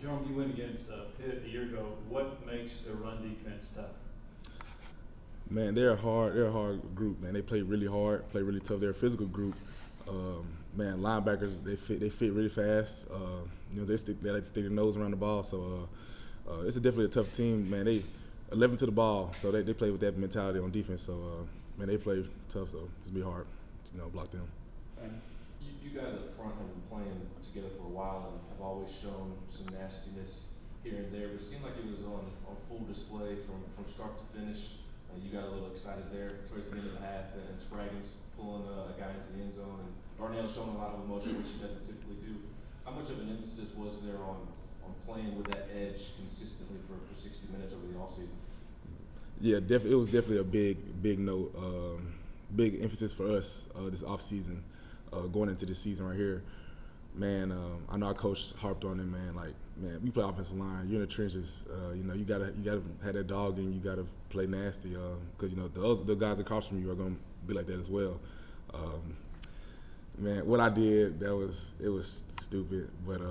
Jerome, you went against Pitt a year ago. What makes their run defense tough? Man, they're a hard group, man. They play really hard, play really tough. They're a physical group. Man, linebackers they fit really fast. They like to stick their nose around the ball. So it's definitely a tough team, man. They 11 to the ball, so they play with that mentality on defense. So man, they play tough. So it's gonna be hard, to block them. You guys up front have been playing together for a while and have always shown some nastiness here and there, but it seemed like it was on full display from start to finish. You got a little excited there towards the end of the half, and Spraggins pulling a guy into the end zone, and Darnell showing a lot of emotion, which he doesn't typically do. How much of an emphasis was there on playing with that edge consistently for 60 minutes over the offseason? Yeah, it was definitely a big note, big emphasis for us this offseason, going into this season right here. Man, I know our coach harped on it, man. Like, man, we play offensive line. You're in the trenches. You gotta have that dog in. You gotta play nasty, because the guys across from you are gonna be like that as well. Man, what I did, it was stupid, but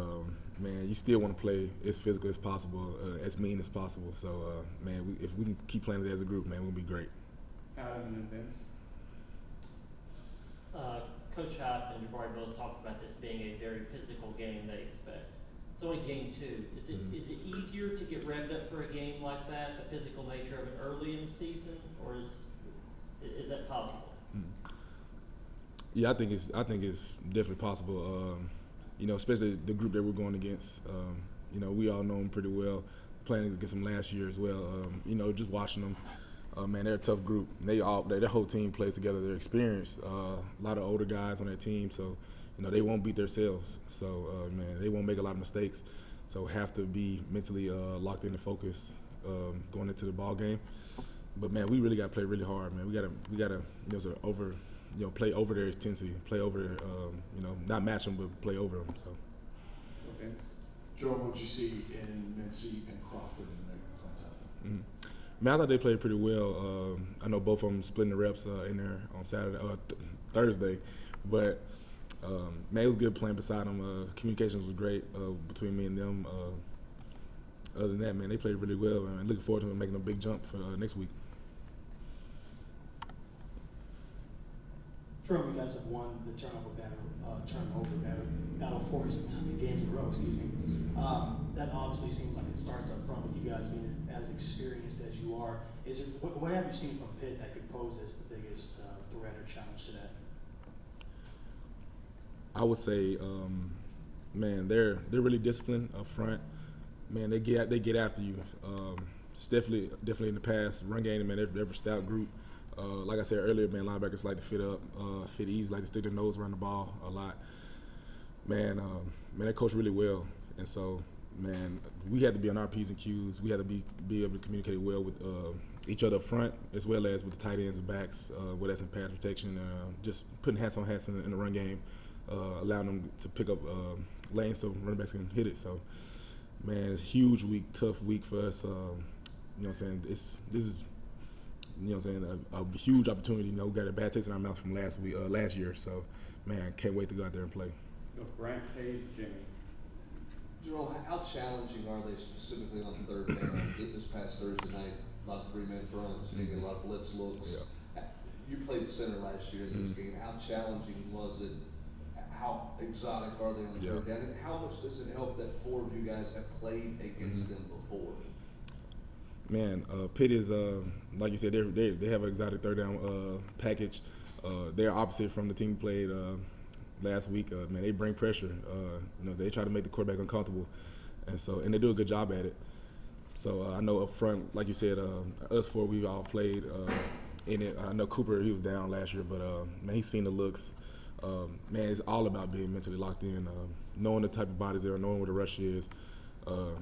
man, you still want to play as physical as possible, as mean as possible. So, man, if we can keep playing it as a group, man, we'll be great. Adam and Vince. Coach Hop and Jabari both talked about this being a very physical game they expect. It's only game 2. Is it easier to get revved up for a game like that, the physical nature of it early in the season, or is that possible? Yeah, I think it's definitely possible. Especially the group that we're going against. We all know them pretty well. Playing against them last year as well. Just watching them. Man, they're a tough group. Their whole team plays together. They're experienced. A lot of older guys on that team, so they won't beat themselves. So man, they won't make a lot of mistakes. So have to be mentally locked in and focused going into the ball game. But man, we really got to play really hard, man. We gotta play over their intensity, play over not match them, but play over them. So. Vince. Jerome, what you see in Mincy and Crawford in their play time? Mm-hmm. Man, I thought they played pretty well. I know both of them splitting the reps in there on Thursday, but man, it was good playing beside them. Communications was great between me and them. Other than that, man, they played really well. Man, looking forward to them making a big jump for next week. Jerome, you guys have won the turnover battle 4 games in a row. Excuse me. That obviously seems like it starts up front with you guys being as experienced as you are. What have you seen from Pitt that could pose as the biggest threat or challenge to that? I would say, man, they're really disciplined up front. Man, they get after you. It's definitely in the past run game. Man, they're a stout group. Like I said earlier, man, linebackers like to fit easy, like to stick their nose around the ball a lot. Man, they coach really well, and so, man, we had to be on our P's and Q's. We had to be able to communicate well with each other up front, as well as with the tight ends and backs, whether that's in pass protection, just putting hats on hats in the run game, allowing them to pick up lanes so running backs can hit it. So, man, it's a huge week, tough week for us. What I'm saying? This is. A huge opportunity. We got a bad taste in our mouth from last year. So, man, can't wait to go out there and play. Brent, Paige, Jimmy. Jerome, how challenging are they specifically on third down? This past Thursday night, a lot of 3-man fronts, you get a lot of blitz looks. Yeah. You played center last year in this game. How challenging was it? How exotic are they on third down? And how much does it help that 4 of you guys have played against them before? Man, Pitt is like you said, they have an exotic third down package. They're opposite from the team we played last week. Man, they bring pressure. They try to make the quarterback uncomfortable, and they do a good job at it. So I know up front, like you said, us 4 we've all played in it. I know Cooper, he was down last year, but man, he's seen the looks. Man, it's all about being mentally locked in, knowing the type of bodies there, knowing where the rush is.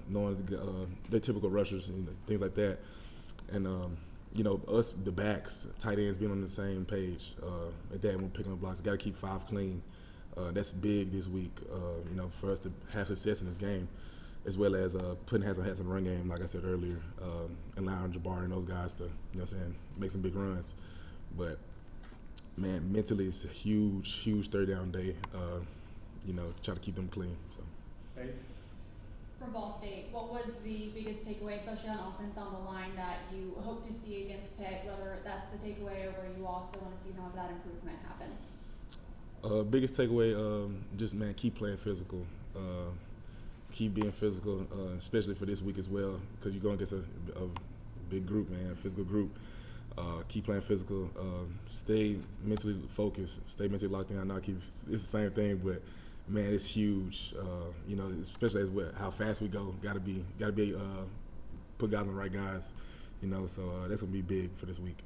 Knowing their typical rushers and things like that, and us, the backs, tight ends, being on the same page. At that, when we're picking up blocks, got to keep 5 clean. That's big this week. For us to have success in this game, as well as putting hats on hats in the run game, like I said earlier, allowing Jabari and those guys to, make some big runs. But man, mentally, it's a huge third down day. Try to keep them clean. So. Hey. from Ball State, what was the biggest takeaway, especially on offense on the line, that you hope to see against Pitt, whether that's the takeaway or where you also want to see some of that improvement happen? Biggest takeaway, just, man, keep playing physical. Keep being physical, especially for this week as well, because you're going against a big group, man, a physical group. Keep playing physical. Stay mentally focused. Stay mentally locked in. I know it's the same thing, but man, it's huge. You know, especially as how fast we go. Got to be put guys on the right guys. You know, so that's gonna be big for this week.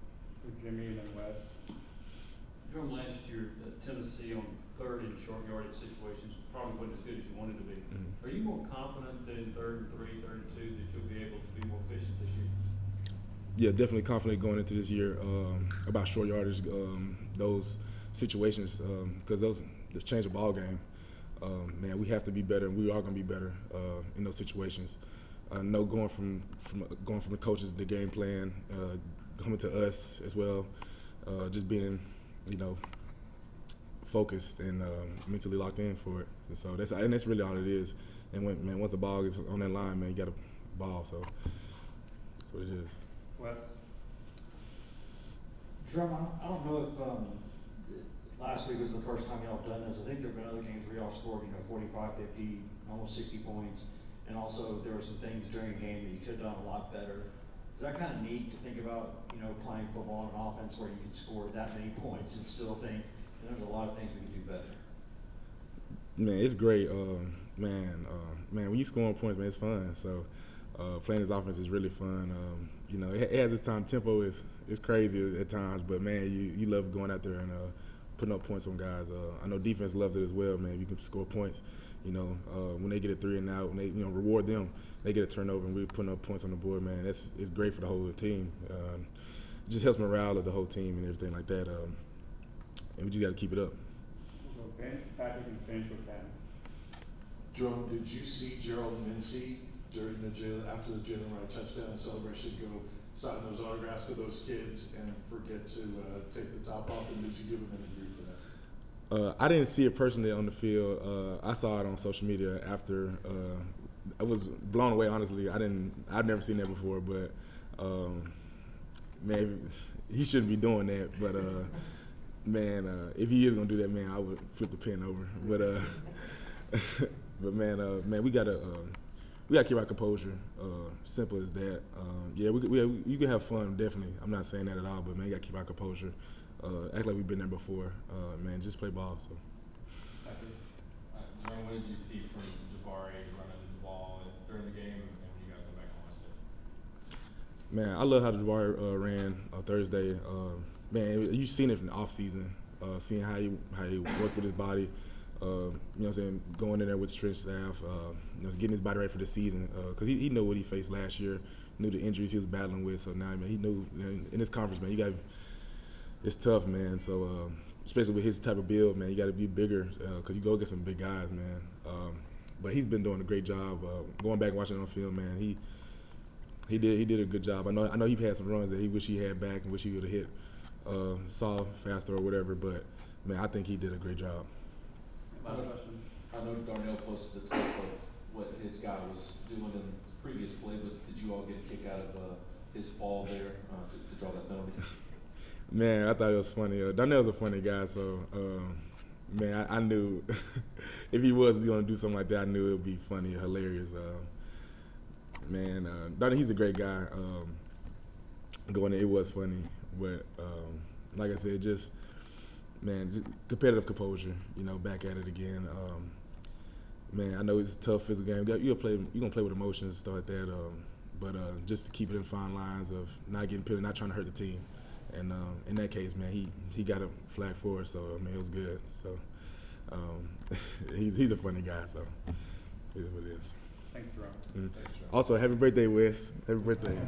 Jimmy and then Wes. Jerome, last year, Tennessee on third and short yardage situations probably wasn't as good as you wanted to be. Mm-hmm. Are you more confident that in 3rd and 3, 3rd and 2 that you'll be able to be more efficient this year? Yeah, definitely confident going into this year about short yardage, those situations, because those change the ball game. Man, we have to be better, and we are going to be better in those situations. I know going from the coaches, the game plan, coming to us as well, just being, you know, focused and mentally locked in for it. So that's really all it is. And once the ball is on that line, man, you got a ball. So that's what it is. Wes. Jerome, I don't know if last week was the first time y'all done this. I think there have been other games where y'all scored, 45, 50, almost 60 points. And also there were some things during a game that you could have done a lot better. Is that kind of neat to think about, playing football in an offense where you can score that many points and still think there's a lot of things we can do better? Man, it's great. Man, when you scoring points, man, it's fun. So playing this offense is really fun. It has its time. Tempo is crazy at times, but man, you love going out there and putting up points on guys. I know defense loves it as well, man. You can score points. When they get a 3 and out, when they reward them, they get a turnover, and we're putting up points on the board, man. It's great for the whole team. It just helps morale of the whole team and everything like that. And we just got to keep it up. So bench, Patrick, and finish with Kevin. Jerome, did you see Gerald Mincy during after the Jalen Wright touchdown celebration go sign those autographs for those kids and forget to take the top off? And did you give him any grief for that? I didn't see it personally on the field. I saw it on social media after. I was blown away, honestly. I've never seen that before, but man, he shouldn't be doing that. But man, if he is gonna do that, man, I would flip the pen over. But man, we gotta keep our composure. Simple as that. Yeah, you can have fun, definitely. I'm not saying that at all, but man, you gotta keep our composure. Act like we've been there before. Man, just play ball. So. Jerome, what did you see from Jabari running the ball during the game and when you guys went back on Wednesday? Man, I love how Jabari ran on Thursday. Man, you've seen it from the off season, seeing how he worked with his body. You know what I'm saying, going in there with strength staff, getting his body ready for the season. Because he knew what he faced last year, knew the injuries he was battling with. So now, man, he knew in this conference, man, it's tough, man. So especially with his type of build, man, you got to be bigger because you go against some big guys, man. But he's been doing a great job. Going back and watching on film, man, he did a good job. I know he had some runs that he wish he had back and wish he would have hit saw faster or whatever. But man, I think he did a great job. I know Darnell posted the clip of what his guy was doing in the previous play, but did you all get a kick out of his fall there to draw that penalty? Man, I thought it was funny. Darnell's a funny guy, so man, I knew if he was going to do something like that, I knew it would be funny, hilarious. Man, Darnell, he's a great guy. Going there, it was funny, but like I said, just competitive composure. Back at it again. Man, I know it's a tough physical game. You're gonna play with emotions and stuff like that. But just to keep it in fine lines of not getting pitted, not trying to hurt the team. And in that case, man, he got a flag for us, so I mean, it was good. So he's a funny guy, so it is what it is. Thanks, Jerome. Also, happy birthday, Wes. Happy birthday.